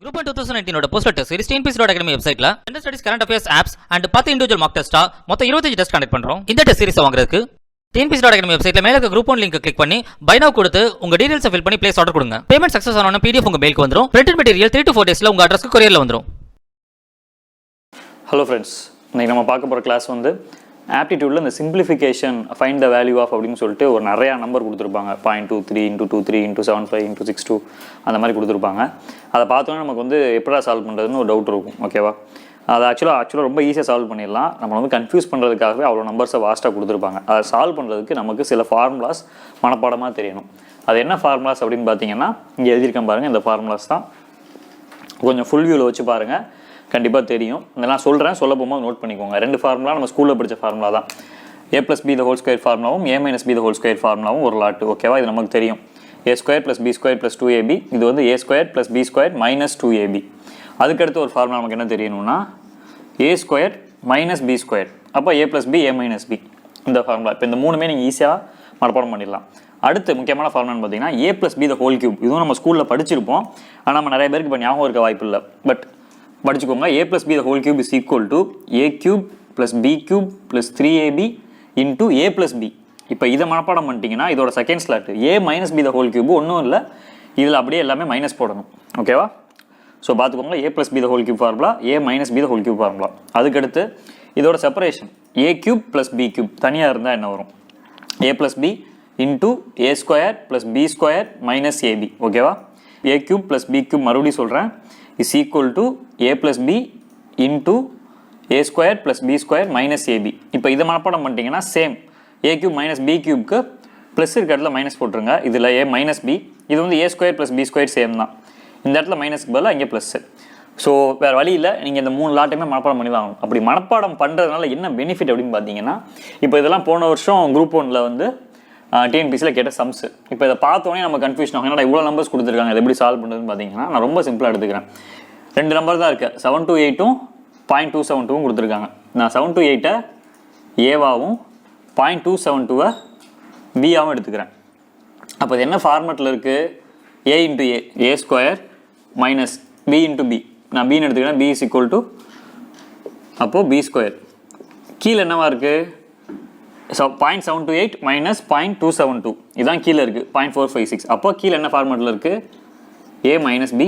Group 1 2019 poster test series TNPC.academy வெப்சைட்ல gender studies current affairs apps and 10 individual mark டெஸ்டா மொத்தம் 25 test conduct பண்றோம். இந்த டெஸ்ட் சீரிஸ் வாங்குறதுக்கு TNPC.academy வெப்சைட்ல மேல இருக்க group 1 லிங்க் கிளிக் பண்ணி பை நவ் கொடுத்து உங்க டீடைல்ஸ் ஃபில் பண்ணி பிளேஸ் ஆர்டர் கொடுங்க. பேமெண்ட் சக்சஸ் ஆனோன PDF உங்க மெயிலுக்கு வந்துரும். பிரிண்டட் மெட்டீரியல் 3 to 4 டேஸ்ல உங்க அட்ரஸ்க்கு கொரியர்ல வந்துரும். ஹலோ ஃப்ரெண்ட்ஸ், இன்னைக்கு நம்ம பார்க்க போகிற கிளாஸ் வந்து ஆப்டிடியூடில் இந்த simplification find the value of அப்படின்னு சொல்லிட்டு ஒரு நிறையா நம்பர் கொடுத்துருப்பாங்க. 0.23 × 23 × 75 × 62 அந்த மாதிரி கொடுத்துருப்பாங்க. அதை பார்த்தோன்னா நமக்கு வந்து எப்படா சால்வ் பண்ணுறதுன்னு ஒரு டவுட் இருக்கும். ஓகேவா, அதை ஆக்சுவலாக ரொம்ப ஈஸியாக சால்வ் பண்ணிடலாம். நம்ம வந்து கன்ஃபியூஸ் பண்ணுறதுக்காகவே அவ்வளோ நம்பர்ஸை வாஸ்ட்டாக கொடுத்துருப்பாங்க. அதை சால்வ் பண்ணுறதுக்கு நமக்கு சில ஃபார்முலாஸ் மனப்பாடமாக தெரியணும். அது என்ன ஃபார்முலாஸ் அப்படின்னு பார்த்தீங்கன்னா இங்கே எழுதியிருக்கேன் பாருங்கள். இந்த ஃபார்முலாஸ் தான் கொஞ்சம் ஃபுல் வியூவில் வச்சு பாருங்கள், கண்டிப்பாக தெரியும். இதெல்லாம் சொல்கிறேன், சொல்ல போகும்போது நோட் பண்ணிக்கோங்க. ரெண்டு ஃபார்முலா நம்ம ஸ்கூலில் படித்த ஃபார்முலா தான். a+b² ஃபார்முலாவும் a-b² ஃபார்முலாவும் ஒரு லாட்டு. ஓகேவா, இது நமக்கு தெரியும். a² + b² + 2ab. இது வந்து a² + b² - 2ab. அதுக்கடுத்து ஒரு ஃபார்முலா நமக்கு என்ன தெரியணும்னா a² - b². அப்போ a + b a - b. இந்த ஃபார்முலா இப்போ இந்த மூணுமே நீங்கள் ஈஸியாக மனப்பாடம் பண்ணிடலாம். அடுத்து முக்கியமான ஃபார்முலான்னு பார்த்தீங்கன்னா a+b3. இதுவும் நம்ம ஸ்கூலில் படிச்சிருப்போம், ஆனால் நம்ம நிறைய பேருக்கு இப்போ ஞாபகம் இருக்க வாய்ப்பு இல்லை. பட் படிச்சுக்கோங்க. a + b3 is equal to a³ + b³ + 3ab into a + b. இப்போ இதை மனப்பாடம் பண்ணிட்டீங்கன்னா இதோட செகண்ட் ஸ்லாட் a - b3 ஒன்றும் இல்லை, இதில் அப்படியே எல்லாமே மைனஸ் போடணும். ஓகேவா, ஸோ பார்த்துக்கோங்க. a + b3 formula, a - b3 formula. அதுக்கடுத்து இதோட செப்பரேஷன் a³ + b³ தனியாக இருந்தால் என்ன வரும்? a + b into a² + b² - ab. ஓகேவா, a³ + b³ மறுபடியும் சொல்கிறேன், is equal to a + b into a² + b² - ab. இப்போ இதை மனப்பாடம் பண்ணிட்டீங்கன்னா சேம் a³ - b³ ப்ளஸ் இருக்க இடத்துல மைனஸ் போட்டுருங்க. இதில் a - b, இது வந்து a² + b² சேம் தான். இந்த இடத்துல மைனஸ்க்கு பதிலாக இங்கே ப்ளஸ்ஸு. ஸோ வேறு வழி இல்லை, நீங்கள் இந்த மூணு லாட்டையுமே மனப்பாடம் பண்ணி வாங்கணும். அப்படி மனப்பாடம் பண்ணுறதுனால என்ன பெனிஃபிட் அப்படின்னு பார்த்தீங்கன்னா, இப்போ இதெல்லாம் போன வருஷம் குரூப் 1 வந்து டிஎன்பிசியில் கேட்ட சம்ஸு. இப்போ இதை பார்த்தோன்னே நம்ம கன்ஃபியூஷன் ஆகும், ஏன்னா இவ்வளோ நம்பர்ஸ் கொடுத்துருக்காங்க, இதை எப்படி சால்வ் பண்ணுறதுன்னு பார்த்தீங்கன்னா நான் ரொம்ப சிம்பிளாக எடுத்துக்கிறேன். ரெண்டு நம்பர் தான் இருக்குது, 7 to 8 0.272 கொடுத்துருக்காங்க. நான் 7 to 8 ஏவாவும் 0.272 பியாவும் எடுத்துக்கிறேன். அப்போ இது என்ன ஃபார்மெட்டில் இருக்குது? a × a, a² - b × b. நான் பின்னு எடுத்துக்கிறேன், b is equal to அப்போது b². கீழே என்னவா இருக்குது? 0.728 - 0.272 இதுதான் கீழே இருக்குது, 0.456. அப்போ கீழே என்ன ஃபார்மெட்டில் இருக்குது? a - b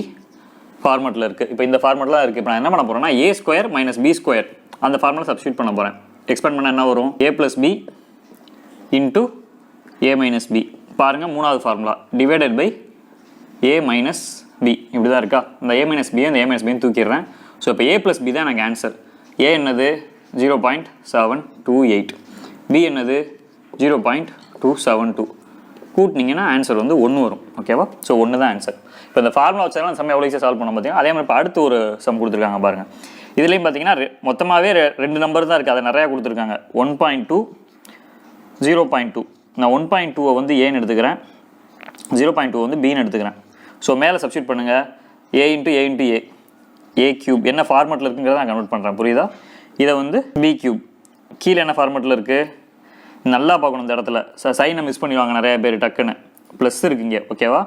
ஃபார்மெட்டில் இருக்குது. இப்போ இந்த ஃபார்மெட்டில் இருக்குது. இப்போ நான் என்ன பண்ண போகிறேன்னா a² - b² அந்த ஃபார்முலா சப்ஸ்டியூட் பண்ண போகிறேன். எக்ஸ்பேண்ட் பண்ணால் என்ன வரும்? a + b into a - b. பாருங்கள், மூணாவது formula divided by a - b. இப்படி தான் இருக்கா? இந்த a - b அந்த a - b தூக்கிடுறேன். ஸோ இப்போ a + b தான் எனக்கு ஆன்சர். a என்னது? 0.728. b என்னது? 0.272. கூட்டினீங்கன்னா ஆன்சர் வந்து 1 வரும். ஓகேவா, ஸோ 1 தான் ஆன்சர். இப்போ இந்த ஃபார்முலா வச்சாலும் அந்த சம் எவ்வளோ ஈஸியாக சால்வ் பண்ண பார்த்தீங்கன்னா, அதே மாதிரி இப்போ அடுத்து ஒரு சம் கொடுத்துருக்காங்க பாருங்கள். இதுலேயும் பார்த்தீங்கன்னா மொத்தமாகவே ரெண்டு நம்பர் தான் இருக்குது, அதை நிறையா கொடுத்துருக்காங்க. 1.2 0.2. நான் 1.2 வந்து ஏன்னு எடுத்துக்கிறேன், 0.2 வந்து பின்னு எடுத்துக்கிறேன். ஸோ மேலே சப்ஸ்டியூட் பண்ணுங்கள், a × a a³ என்ன ஃபார்மெட்டில் இருக்குங்கிறத நான் கன்வெர்ட் பண்ணுறேன், புரியுதா? இதை வந்து b³. கீழே என்ன ஃபார்மெட்டில் இருக்குது? நல்லா பார்க்கணும் இந்த இடத்துல. சைனை மிஸ் பண்ணிடுவாங்க நிறைய பேர் டக்குன்னு. ப்ளஸ் இருக்குங்க, ஓகேவா,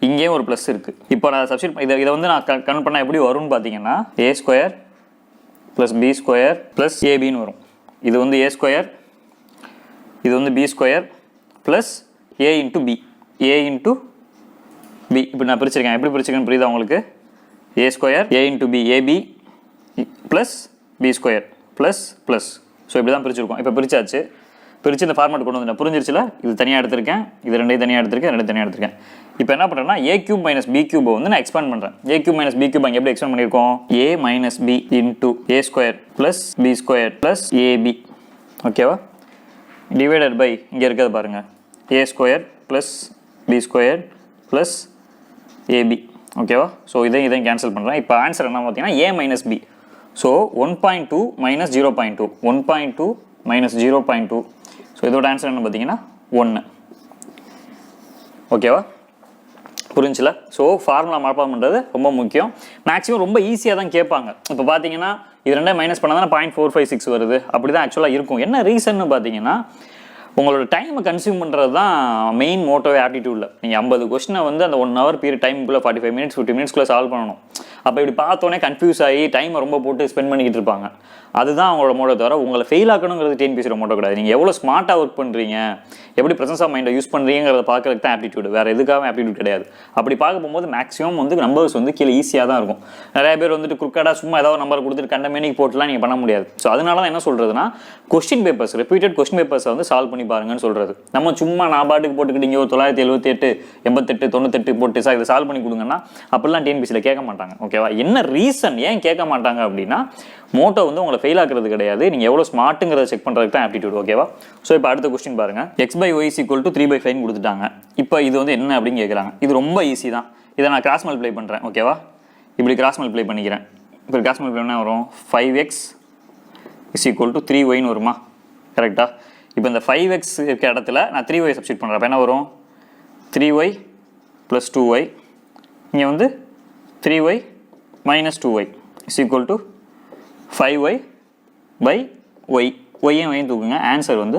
இங்கேயும் ஒரு ப்ளஸ் இருக்குது. இப்போ நான் சப்ஸ்டியூட் இதை வந்து நான் கன்வெர்ட் பண்ணால் எப்படி வரும்னு பார்த்தீங்கன்னா a² + b² + abன்னு வரும். இது வந்து a², இது வந்து b² + a × b a × b. இப்படி நான் பிரிச்சிருக்கேன், எப்படி பிரிச்சிருக்கேன்னு புரியுதா உங்களுக்கு? a² a × b ab + b² ++. So இப்படி தான் பிரிச்சிருக்கோம். இப்போ பிரிச்சாச்சு, பிரித்து இந்த ஃபார்மேட் கொண்டு வந்துட்டேன். புரிஞ்சிருச்சுல? இது தனியாக எடுத்திருக்கேன், இது ரெண்டையும் தனியாக எடுத்திருக்கேன், ரெண்டு தனியாக எடுத்திருக்கேன். இப்போ என்ன பண்ணுறேன்னா a³ - b³ வந்து நான் எக்ஸ்பேண்ட் பண்ணுறேன். a³ - b³ அங்கே எப்படி எக்ஸ்பேண்ட் பண்ணியிருக்கோம்? a - b into a² + b² + ab. ஓகேவா, டிவைடட் பை இங்கே இருக்கிறது பாருங்கள், a² + b² + ab. ஓகேவா, ஸோ இதையும் கேன்சல் பண்ணுறேன். இப்போ ஆன்சர் என்ன பார்த்தீங்கன்னா a - b. ஸோ 1.2 - 0.2 1.2 - 0.2. ஸோ இதோட ஆன்சர் என்ன பார்த்தீங்கன்னா 1. ஓகேவா, புரிஞ்சுல? ஸோ ஃபார்முலா மனப்பாடம் பண்ணுறது ரொம்ப முக்கியம். மேக்ஸிமம் ரொம்ப ஈஸியாக தான் கேட்பாங்க. இப்போ பார்த்தீங்கன்னா இது ரெண்டே மைனஸ் பண்ணால் தானே 0.456 வருது. அப்படி தான் ஆக்சுவலாக இருக்கும். என்ன ரீசன்னு பார்த்தீங்கன்னா உங்களோட டைமை கன்சியூம் பண்ணுறது தான் மெயின் மோட்டோவே ஆப்டிடியூடில். நீங்கள் 50 கொஸ்டினை வந்து அந்த 1 ஹவர் பீரியட் டைமுக்குள்ளே 45 மினிட்ஸ் 50 மினிட்ஸ்க்குள்ளே சால்வ் பண்ணணும். அப்போ இப்படி பார்த்தோன்னே கன்ஃபியூஸ் ஆகி டைமை ரொம்ப போட்டு ஸ்பெண்ட் பண்ணிக்கிட்டு இருப்பாங்க. அதுதான் அவங்களோட மோட்டோ, தவிர உங்களை ஃபெயில் ஆக்கணுங்கிறது டிஎன்பிஎஸ்சியோட மோட்டோ கிடையாது. நீங்கள் எவ்வளோ ஸ்மார்ட்டாக ஒர்க் பண்ணுறீங்க, எப்படி ப்ரெசன்ஸ் ஆஃப் மைண்டை யூஸ் பண்ணுறீங்கிறத பார்க்கறதுக்கு தான் ஆப்டிடியூட், வேறு எதுக்காகவும் ஆப்டிடியூட் கிடையாது. அப்படி பார்க்க போகும்போது மேக்ஸிமம் வந்து நம்பர்ஸ் வந்து கீழே ஈஸியாக தான் இருக்கும். நிறைய பேர் வந்துட்டு குறுக்கடாக சும்மா ஏதாவது நம்பர் கொடுத்துட்டு கண்ட மேனிக்கு போட்டுலாம் நீங்கள் பண்ண முடியாது. ஸோ அதனால தான் என்ன சொல்கிறதுனா, கொஸ்டின் பேப்பர்ஸ், ரிப்பீட்டட் கொஸ்டின் பேப்பர்ஸை வந்து சால்வ் பண்ணி பாருங்கன்னு சொல்கிறது. நம்ம சும்மா நான் பாட்டுக்கு போட்டுக்கிட்டீங்க ஒரு 978, 88, 98 போட்டு சார் இதை சால்வ் பண்ணி கொடுங்கன்னா அப்படிலாம் டிஎன்பிஎஸ்சியில் கேட்க மாட்டாங்க. ஓகேவா? என்ன ரீசன் ஏன் கேட்க மாட்டாங்க அப்படின்னா, மோட்டோ வந்து உங்களை ஃபெயில் ஆக்குறது கிடையாது, நீங்கள் எவ்வளோ ஸ்மார்ட்டுங்கிறத செக் பண்ணுறதுக்கு தான் ஆப்டிடியூட். ஓகேவா? ஸோ இப்போ அடுத்த கொஸ்டின் பாருங்கள். x/y = 3/5 கொடுத்துட்டாங்க. இப்போ இது வந்து என்ன அப்படின்னு கேட்குறாங்க. இது ரொம்ப ஈஸி தான். இதை நான் கிராஸ் மல்டிப்ளை பண்ணுறேன். ஓகேவா? இப்படி கிராஸ் மல்டிப்ளை பண்ணிக்கிறேன். இப்போ கிராஸ் மல்டிப்ளை என்ன வரும்? 5x = 3y வருமா? கரெக்டாக? இப்போ இந்த 5x இருக்க இடத்துல நான் 3y சப்ஸ்டிட் பண்ணுறேன். அப்போ என்ன வரும்? 3y + 2y. இங்கே வந்து 3y - 2y = 5y/y. ஒய்யும் வையும் தூக்குங்க. ஆன்சர் வந்து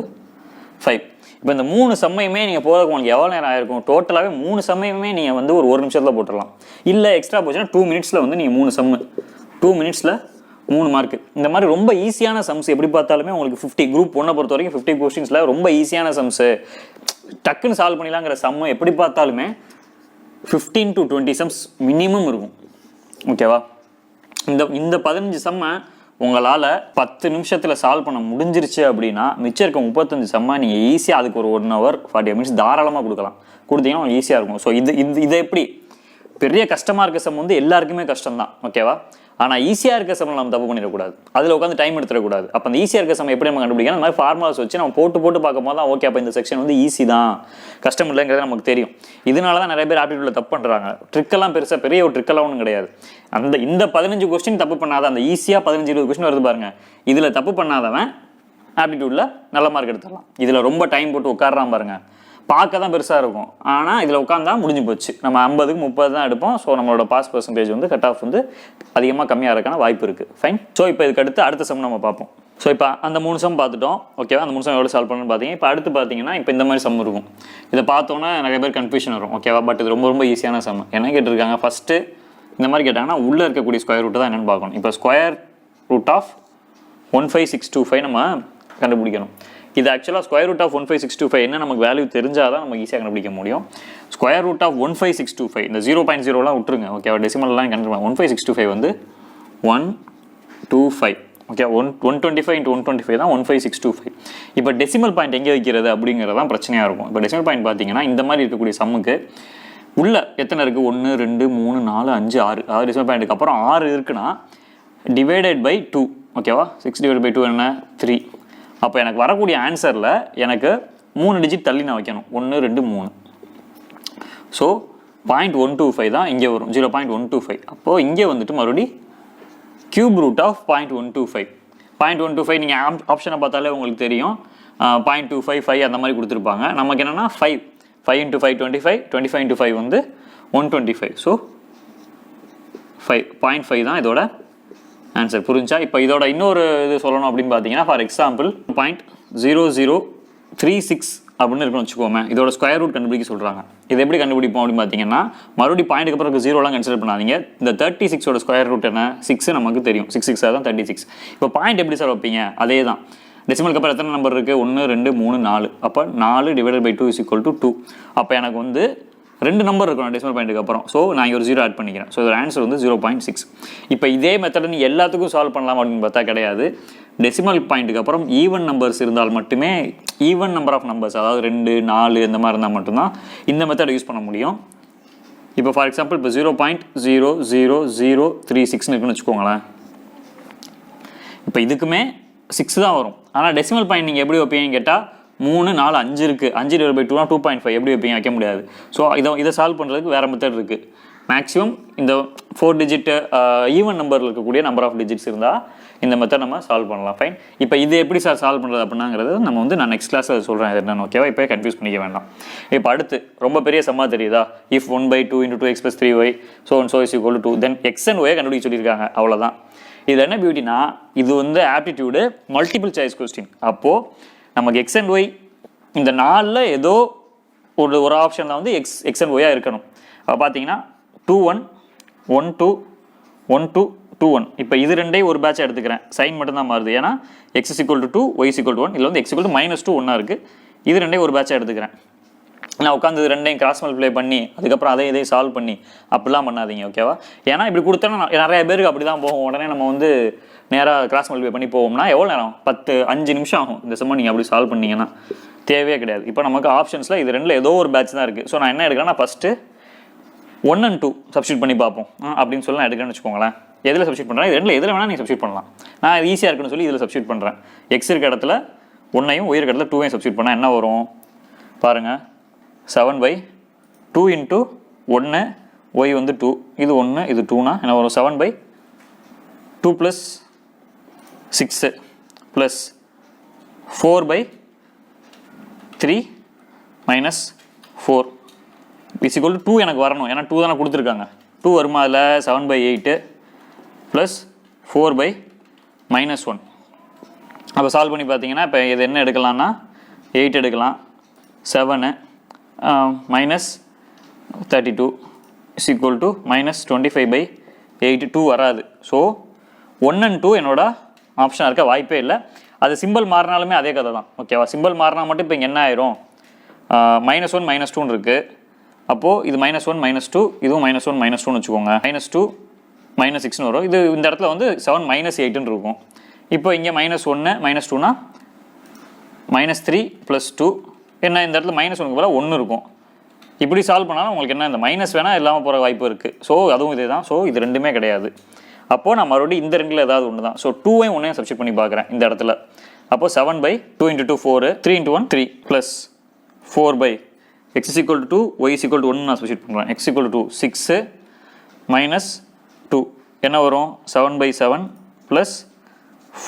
5. இப்போ இந்த 3 சம்மையுமே நீங்கள் போகிறதுக்கு உங்களுக்கு எவ்வளோ நேரம் ஆயிருக்கும்? டோட்டலாகவே 3 சம்மையுமே நீங்கள் வந்து ஒரு நிமிஷத்தில் போட்டுடலாம். இல்லை எக்ஸ்ட்ரா போச்சுன்னா 2 மினிட்ஸில் வந்து நீங்கள் 3 சம்மு, 2 மினிட்ஸில் 3 மார்க்கு. இந்த மாதிரி ரொம்ப ஈஸியான சம்ஸ் எப்படி பார்த்தாலுமே உங்களுக்கு 50 குரூப் 1 பொறுத்த வரைக்கும் 50 கொஸ்டின்ஸில் ரொம்ப ஈஸியான சம்ஸு டக்குன்னு சால்வ் பண்ணிடலாங்கிற சம்மு எப்படி பார்த்தாலுமே 15 to 20 சம்ஸ் மினிமம் இருக்கும். ஓகேவா? இந்த 15 சம்மை உங்களால் 10 நிமிஷத்தில் சால்வ் பண்ண முடிஞ்சிருச்சு அப்படின்னா மிச்சம் இருக்க 35 சம்மை நீங்கள் ஈஸியாக அதுக்கு ஒரு 1 hour 40 minutes தாராளமாக கொடுத்தீங்கன்னா ஈஸியாக இருக்கும். ஸோ இது எப்படி பெரிய கஷ்டமாக இருக்க சம் வந்து எல்லாருக்குமே கஷ்டம் தான். ஓகேவா? ஆனால் ஈஸியாக இருக்க சம்மில் நம்ம தப்பு பண்ணிடக்கூடாது, அதில் உட்காந்து டைம் எடுத்துடக்கூடாது. அப்போ அந்த ஈஸியாக இருக்க சம் எப்படி நம்ம கண்டுபிடிக்கணும்? அந்த மாதிரி ஃபார்முலாஸ் வச்சு நம்ம போட்டு பார்க்கும்போது தான் ஓகே அப்போ இந்த செக்ஷன் வந்து ஈஸி தான், கஷ்டம் இல்லைங்கிறது நமக்கு தெரியும். இதனால தான் நிறைய பேர் ஆப்டிடியூட்ல தப்பு பண்ணுறாங்க. ட்ரிக்கெல்லாம் பெரிய ஒரு ட்ரிக்கெல்லாம் ஒன்றும் கிடையாது. இந்த 15 கொஸ்டின் தப்பு பண்ணாத, அந்த ஈஸியாக 15-20 கொஸ்டின் வருது பாருங்க, இதில் தப்பு பண்ணாதவன் ஆப்டிடியூட்ல நல்ல மார்க் எடுத்துடலாம். இதில் ரொம்ப டைம் போட்டு உட்காடுறான் பாருங்க, பார்க்க தான் பெருசாக இருக்கும், ஆனால் இதில் உட்காந்தா முடிஞ்சு போச்சு. நம்ம 50க்கு 30 தான் எடுப்போம். ஸோ நம்மளோட பாஸ் பர்சன்டேஜ் வந்து கட் ஆஃப் வந்து அதிகமாக கம்மியாக இருக்கான வாய்ப்பு இருக்குது. ஃபைன். ஸோ இப்போ இதுக்கு அடுத்த சம் நம்ம பார்ப்போம். ஸோ இப்போ அந்த 3 சம் பார்த்துட்டோம். ஓகேவா? அந்த 3 சம் எவ்வளோ சால்வ் பண்ணணும்னு பார்த்தீங்க. இப்போ அடுத்து பார்த்தீங்கன்னா இப்போ இந்த மாதிரி சம் இருக்கும். இதை பார்த்தோன்னா நிறைய பேர் கன்ஃபியூஷன் வரும். ஓகேவா? பட் இது ரொம்ப ஈஸியான சம். என்ன கேட்டிருக்காங்க? ஃபஸ்ட்டு இந்த மாதிரி கேட்டாங்கன்னா உள்ளே இருக்கக்கூடிய ஸ்கொயர் ரூட்டு தான் என்னென்னு பார்க்கணும். இப்போ ஸ்கொயர் ரூட் ஆஃப் 15625 நம்ம கண்டுபிடிக்கணும். இது ஆக்சுவலாக ஸ்கொயர் ரூட் ஆஃப் 15625 என்ன நமக்கு வேல்யூ தெரிஞ்சால் தான் நம்ம ஈஸியாக கண்டுபிடிக்க முடியும். ஸ்கொயர் ரூட் ஆஃப் 15625 இந்த 0.0லாம் விட்டுருங்க. ஓகேவா? டெசிமல்லாம் கண்டுபிடிக்கலாம். 15625 வந்து 125. ஓகே, 125 × 125 தான் 15625. இப்போ டெசிமல் பாயிண்ட் எங்கே வைக்கிறது அப்படிங்கிறது தான் பிரச்சனையாக இருக்கும். இப்போ டெசிமல் பாயிண்ட் பார்த்தீங்கன்னா இந்த மாதிரி இருக்கக்கூடிய சம்முக்கு உள்ள எத்தனை இருக்குது? 1 2 3 4 5 6. அதாவது டெசிமல் பாயிண்ட்டுக்கு அப்புறம் 6 இருக்குன்னா டிவைடட் பை 2. ஓகேவா? 6 டிவைட் பை 2 என்ன? 3. அப்போ எனக்கு வரக்கூடிய ஆன்சரில் எனக்கு 3 டிஜிட் தள்ளி நான் வைக்கணும். 1 2 3. ஸோ 0.125 தான் இங்கே வரும். 0.125. அப்போது இங்கே வந்துட்டு மறுபடியும் கியூப் ரூட் ஆஃப் 0.125. 0.125 நீங்கள் ஆப்ஷனை பார்த்தாலே உங்களுக்கு தெரியும். 0.25 5 அந்த மாதிரி கொடுத்துருப்பாங்க. நமக்கு என்னென்னா 5 × 5 25, 25 × 5 வந்து 125. ஸோ 0.5 தான் இதோட ஆன்சர். புரிஞ்சா? இப்போ இதோட இன்னொரு இது சொல்லணும் அப்படின்னு பார்த்தீங்கன்னா, ஃபார் எக்ஸாம்பிள் 0.0036 அப்படின்னு இருக்குன்னு வச்சுக்கோமே. இதோட ஸ்கொயர் ரூட் கண்டுபிடிக்க சொல்கிறாங்க. இது எப்படி கண்டுபிடிப்போம் அப்படின்னு பார்த்தீங்கன்னா, மறுபடியும் பாயிண்ட்டுக்கு அப்புறம் 0லாம் கன்சிடர் பண்ணாதீங்க. இந்த 36ஓட ஸ்கொயர் ரூட் என்ன? 6 நமக்கு தெரியும். 6 6 தான் 36. இப்போ பாயிண்ட் எப்படி சார் வைப்பீங்க? அதே தான். டெசிமலுக்கு அப்புறம் எத்தனை நம்பர் இருக்குது? 1 2 3 4. அப்போ 4 டிவைடட் பை 2 = 2. அப்போ எனக்கு வந்து 2 நம்பர் இருக்கணும் டெசிமல் பாயிண்ட்டுக்கு அப்புறம். ஸோ நான் இங்கே ஒரு 0 ஆட் பண்ணிக்கிறேன். ஸோ இதோட ஆன்சர் வந்து 0.6. இப்போ இதே மெத்தட் நீ எல்லாத்துக்கும் சால்வ் பண்ணலாம் அப்படின்னு பார்த்தா கிடையாது. டெசிமல் பாயிண்ட்டுக்கு அப்புறம் ஈவன் நம்பர்ஸ் இருந்தால் மட்டுமே, ஈவன் நம்பர் ஆஃப் நம்பர்ஸ், அதாவது 2 4 இந்த மாதிரி இருந்தால் மட்டும்தான் இந்த மெத்தட் யூஸ் பண்ண முடியும். இப்போ ஃபார் எக்ஸாம்பிள் இப்போ 0.00036 இருக்குன்னு வச்சுக்கோங்களேன். இப்போ இதுக்குமே 6 தான் வரும். ஆனால் டெசிமல் பாயிண்ட் நீங்கள் எப்படி வைப்பீங்கன்னு கேட்டால் 3 4 5 இருக்குது. 5 டிவைட் பை 2 2.5 எப்படி வைப்பீங்க? வைக்க முடியாது. ஸோ இதை சால்வ் பண்ணுறதுக்கு வேறு மெத்தட் இருக்குது. மேக்ஸிமம் இந்த 4 டிஜிட் ஈவன் நம்பரில் இருக்கக்கூடிய நம்பர் ஆஃப் டிஜிட்ஸ் இருந்தால் இந்த மெத்தட் நம்ம சால்வ் பண்ணலாம். ஃபைன். இப்போ இது எப்படி சார் சால்வ் பண்ணுறது அப்படின்னாங்கிறது நம்ம வந்து நான் நெக்ஸ்ட் கிளாஸில் சொல்கிறேன் என்னென்னு. ஓகேவா? இப்போ கன்ஃபியூஸ் பண்ணிக்க வேண்டாம். இப்போ அடுத்து ரொம்ப பெரிய சம்மா தெரியுதா? If 1/2 × 2x + 3y so is equal to 2 then x and y கண்டுபிடிக்க சொல்லியிருக்காங்க. அவ்வளோதான். இது என்ன பியூட்டினா, இது வந்து ஆப்டிடியூடு மல்டிபிள் சாய்ஸ் கொஸ்டின். அப்போது நமக்கு x and y இந்த 4ல் ஏதோ ஒரு ஆப்ஷனில் வந்து எக்ஸ் அண்ட் ஒய்யாக இருக்கணும். அப்போ பார்த்தீங்கன்னா 2 1 1 2 1 to 2 1. இப்போ இது ரெண்டே ஒரு பேட்சாக எடுத்துக்கிறேன். சைன் மட்டும் தான் மாறுது. ஏன்னா x is equal to 2, y is equal to 1. இதில் வந்து x equal to -2 1 இருக்குது. இது ரெண்டே ஒரு பேட்சாக எடுத்துக்கிறேன். நான் உட்காந்து இது ரெண்டையும் கிராஸ் மல்டிப்ளை பண்ணி அதுக்கப்புறம் இதையும் சால்வ் பண்ணி அப்படிலாம் பண்ணாதீங்க. ஓகேவா? ஏன்னா இப்படி கொடுத்தோன்னா நிறைய பேருக்கு அப்படி தான் போகும். உடனே நம்ம வந்து நேராக கிராஸ் மல்டிப்ளை பண்ணி போவோம்னா எவ்வளோ நேரம் 5 நிமிஷம் ஆகும். இந்த செம்ம நீங்கள் அப்படி சால்வ் பண்ணிங்கன்னா தேவையே கிடையாது. இப்போ நமக்கு ஆப்ஷன்ஸில் இது ரெண்டில் ஏதோ ஒரு பேட்ச் தான் இருக்குது. ஸோ நான் என்ன எடுக்கிறேன்னா ஃபஸ்ட்டு 1 and 2 சப்ஸ்டியூட் பண்ணி பார்ப்போம் அப்படின்னு சொல்லி நான் எடுக்கிறேன்னு வச்சுக்கோங்களேன். எதில் சப்ஸ்டியூட் பண்ணுறேன்? இது ரெண்டில் எதில் வேணால் நீங்கள் சப்ஸ்டியூட் பண்ணலாம். நான் இது ஈஸியாக இருக்குன்னு சொல்லி இதில் சப்ஸ்டியூட் பண்ணுறேன். எக்ஸ் இருக்க இடத்துல 1ஐயும் ஒய் இருக்க இடத்துல 2ஐயும் சப்ஸ்டியூட் பண்ணால் என்ன வரும் பாருங்கள். 7/2 into 1, y வந்து 2, இது 1 இது 2னா என்ன வரும்? 7/2 + 6 + 4/3 - 4 is equal to 2 எனக்கு வரணும். ஏன்னா 2 தானே கொடுத்துருக்காங்க. 2 வருமா? அதில் 7/8 + 4/-1. அப்போ சால்வ் பண்ணி பார்த்தீங்கன்னா இப்போ இது என்ன எடுக்கலாம்னா 8 எடுக்கலாம். 7 -32 is equal to -25/8. 2 வராது. ஸோ 1 and 2 என்னோட ஆப்ஷனாக இருக்க வாய்ப்பே இல்லை. அது சிம்பிள் மாறினாலுமே அதே கதை தான். ஓகேவா? சிம்பிள் மாறினா மட்டும் இப்போ இங்கே என்ன ஆயிரும்? -1 -2 இருக்குது. அப்போது இது -1 -2, இதுவும் -1 -2ன்னு வச்சுக்கோங்க. -2 -6ன்னு வரும். இது இந்த இடத்துல வந்து 7 -8ன்னு இருக்கும். இப்போ இங்கே -1 -2னா -3 + 2 என்ன இந்த இடத்துல -1க்கு பதிலாக 1 இருக்கும். இப்படி சால்வ் பண்ணாலும் உங்களுக்கு என்ன இந்த மைனஸ் வேணால் இல்லாமல் போகிற வாய்ப்பு இருக்குது. ஸோ அதுவும் இதே தான். ஸோ இது ரெண்டுமே கிடையாது. அப்போது நான் மறுபடியும் இந்த ரெண்டில் ஏதாவது ஒன்று தான். ஸோ 2ஐயும் 1ஐயும் சப்ஸ்டியூட் பண்ணி பார்க்குறேன் இந்த இடத்துல. அப்போது 7/2 × 2 4, 3 × 1 3 + 4/x is equal to 2, y is equal to 1 நான் சப்ஸ்டியூட் பண்ணுறேன். x equal to 6 - 2 என்ன வரும்? 7/7 +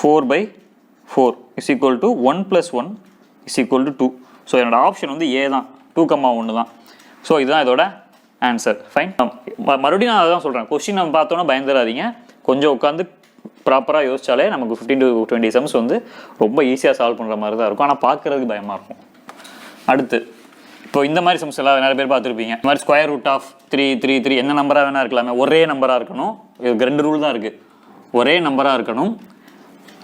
4/4 is equal to 1 + 1 is equal to 2. So என்னோட ஆப்ஷன் வந்து ஏ தான். 2,1 தான். ஸோ இதுதான் இதோட ஆன்சர். ஃபைன். மறுபடியும் நான் அதான் சொல்கிறேன். கொஸ்டின் நம்ம பார்த்தோன்னா பயந்துடாதீங்க. கொஞ்சம் உட்காந்து ப்ராப்பராக யோசிச்சாலே நமக்கு 15 to 20 சம்ஸ் வந்து ரொம்ப ஈஸியாக சால்வ் பண்ணுற மாதிரி தான் இருக்கும். ஆனால் பார்க்குறதுக்கு பயமாக இருக்கும். அடுத்து இப்போ இந்த மாதிரி சம்ஸ் எல்லாம் நிறைய பேர் பார்த்துருப்பீங்க. இந்த மாதிரி ஸ்கொயர் ரூட் ஆஃப் 3 3 3 என்ன நம்பராக வேணா இருக்கலாமே, ஒரே நம்பராக இருக்கணும். இதுக்கு 2 ரூல் தான் இருக்குது. ஒரே நம்பராக இருக்கணும்.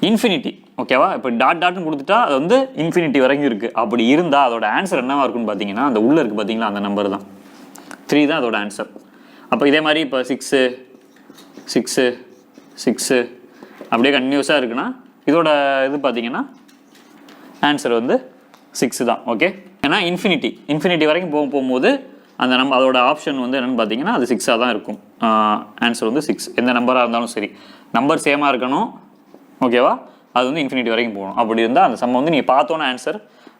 இன்ஃபினிட்டி. ஓகேவா? இப்போ டாட்னு கொடுத்துட்டா அது வந்து இன்ஃபினிட்டி வரைக்கும் இருக்குது. அப்படி இருந்தால் அதோட ஆன்சர் என்னவா இருக்குன்னு பார்த்தீங்கன்னா அந்த உள்ளே இருக்குது பார்த்தீங்களா, அந்த நம்பர் தான் 3 தான் அதோட ஆன்சர். அப்போ இதே மாதிரி இப்போ 6 6 6 அப்படியே கன்டினியூஸாக இருக்குன்னா இதோட இது பார்த்தீங்கன்னா ஆன்சர் வந்து 6 தான். ஓகே? ஏன்னா இன்ஃபினிட்டி வரைக்கும் போகும்போது அந்த அதோட ஆப்ஷன் வந்து என்னென்னு பார்த்தீங்கன்னா அது 6ஆக தான் இருக்கும். ஆன்சர் வந்து 6. எந்த நம்பராக இருந்தாலும் சரி, நம்பர் சேமாக இருக்கணும். ஓகேவா? அது வந்து இன்ஃபினிட்டி வரைக்கும் போகணும். அப்படி இருந்தால் அந்த சம் வந்து நீங்கள் பார்த்தோன்னே ஆன்சர்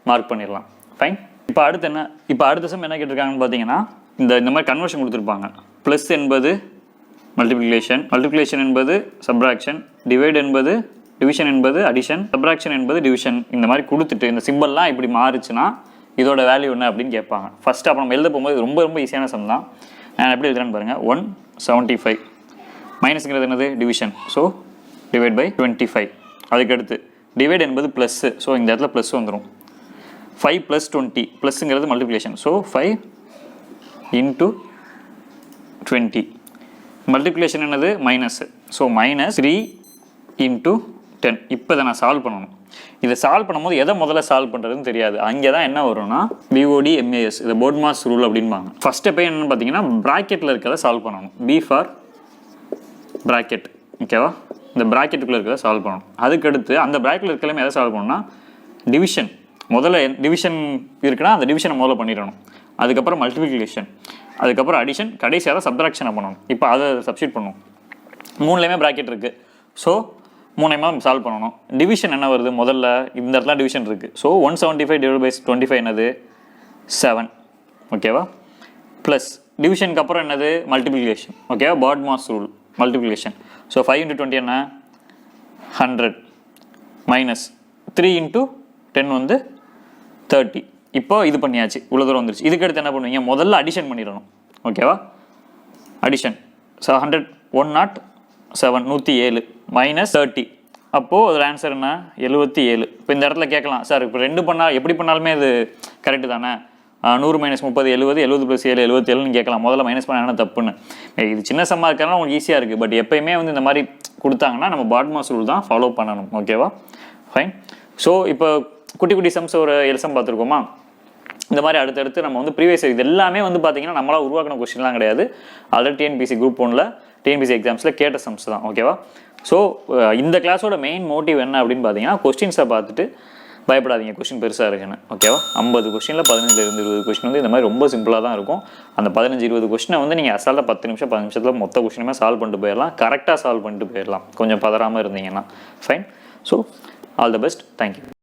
மார்க் பண்ணிடலாம். ஃபைன். இப்போ அடுத்த சம் என்ன கேட்டிருக்காங்கன்னு பார்த்தீங்கன்னா இந்த மாதிரி கன்வர்ஷன் கொடுத்துருப்பாங்க. ப்ளஸ் என்பது மல்டிப்ளிகேஷன் என்பது சப்ராக்ஷன், டிவைட் என்பது டிவிஷன் என்பது அடிஷன், சப்ராக்ஷன் என்பது டிவிஷன். இந்த மாதிரி கொடுத்துட்டு இந்த சிம்பிள்லாம் இப்படி மாறுச்சுன்னா இதோட வேல்யூ என்ன அப்படின்னு கேட்பாங்க. ஃபஸ்ட்டு அப்போ நம்ம எழுத போகும்போது ரொம்ப ரொம்ப ஈஸியான சம் தான். நான் எப்படி எழுதுறேன்னு பாருங்கள். 175 மைனஸ்ங்கிறது என்னது? டிவிஷன். So divide by 25. அதுக்கடுத்து டிவைட் என்பது ப்ளஸ்ஸு. ஸோ இந்த இடத்துல ப்ளஸ் வந்துடும். 5 + 20 ப்ளஸ்ஸுங்கிறது மல்டிப்ளிகேஷன். ஸோ 5 × 20. மல்டிப்ளிகேஷன் என்னது? மைனஸ். ஸோ -3 × 10. இப்போ இதை நான் சால்வ் பண்ணணும். இதை சால்வ் பண்ணும்போது எதை முதல்ல சால்வ் பண்ணுறதுன்னு தெரியாது. அங்கே தான் என்ன வரும்னா BOD MAS, இது போர்ட் மாஸ் ரூல் அப்படின்பாங்க. ஃபஸ்ட்டு போய் என்னென்னு பார்த்தீங்கன்னா ப்ராக்கெட்டில் இருக்கிறத சால்வ் பண்ணணும். B for bracket. ஓகேவா? இந்த ப்ராக்கெட்டுக்குள்ளே இருக்கிறத சால்வ் பண்ணணும். அதுக்கடுத்து அந்த ப்ராக்கெட்டில் இருக்கிறமே எதை சால்வ் பண்ணணும்னா டிவிஷன். முதல்ல டிவிஷன் இருக்குன்னா அந்த டிவிஷனை முதல்ல பண்ணிடணும். அதுக்கப்புறம் மல்டிப்ளிகேஷன், அதுக்கப்புறம் அடிஷன், கடைசியாக தான் சப்ராக்ஷனை பண்ணணும். இப்போ அதை சப்ஸ்டியூட் பண்ணணும். 3லேயுமே ப்ராக்கெட் இருக்குது. ஸோ 3ஐயுமே சால்வ் பண்ணணும். டிவிஷன் என்ன வருது? முதல்ல இந்த இடத்துல டிவிஷன் இருக்குது. ஸோ 175 / 25 என்னது? 7. ஓகேவா? ப்ளஸ் டிவிஷனுக்கு அப்புறம் என்னது? மல்டிப்ளிகேஷன். ஓகேவா? பாட் மாஸ் ரூல் மல்டிப்ளிகேஷன். ஸோ 5 × 20 என்ன? 100 மைனஸ் 3 × 10 வந்து 30. இப்போ இது பண்ணியாச்சு, இவ்வளோ தூரம் வந்துருச்சு. இதுக்கடுத்து என்ன பண்ணுவீங்க? முதல்ல அடிஷன் பண்ணிடணும். ஓகேவா? அடிஷன். So 100 107 107 minus 30. அப்போது அதில் ஆன்சர் என்ன? 77. இப்போ இந்த இடத்துல கேட்கலாம், சார் இப்போ 2 பண்ணால் எப்படி பண்ணாலுமே இது கரெக்டு தானே? 100 - 30 70, 70 + 7 77ன்னு கேட்கலாம். முதல்ல மைனஸ் பண்ண என்ன தப்புன்னு. இது சின்ன சம்மா இருக்கிறனால உங்களுக்கு ஈஸியாக இருக்குது. பட் எப்பயுமே வந்து இந்த மாதிரி கொடுத்தாங்கன்னா நம்ம பாட்மாஸ் ரூல் தான் ஃபாலோ பண்ணணும். ஓகேவா? ஃபைன். ஸோ இப்போ குட்டி குட்டி சம்ஸ் ஒரு எல்சம் பார்த்துருக்கோமா? இந்த மாதிரி அடுத்தடுத்து நம்ம வந்து ப்ரீவியஸ் இது எல்லாமே வந்து பார்த்தீங்கன்னா நம்மளால் உருவாக்கின கொஸ்டின்லாம் கிடையாது. ஆல்ரெடி டிஎன்பிசி குரூப் 1ல் டிஎன்பிசி எக்ஸாம்ஸில் கேட்ட சம்ஸ் தான். ஓகேவா? ஸோ இந்த கிளாஸோட மெயின் மோட்டிவ் என்ன அப்படின்னு பார்த்தீங்கன்னா, கொஸ்டின்ஸை பார்த்துட்டு பயப்படாதீங்க கொஸ்டின் பெருசாக இருக்குன்னு. ஓகேவா? 50 கொஸ்டினில் 15 - 20 கொஸ்டின் வந்து இந்த மாதிரி ரொம்ப சிம்பிளாக தான் இருக்கும். அந்த 15 - 20 கொஸ்டினை வந்து நீங்கள் அசால்ட்டாக 10 நிமிஷம் 15 நிமிஷத்தில் மொத்த கொஸ்டினுமே சால்வ் பண்ணிட்டு போயிடலாம். கரெக்டாக சால்வ் பண்ணிட்டு போயிடலாம் கொஞ்சம் பதறாமல் இருந்தீங்கன்னா. Fine. So all the best. Thank you.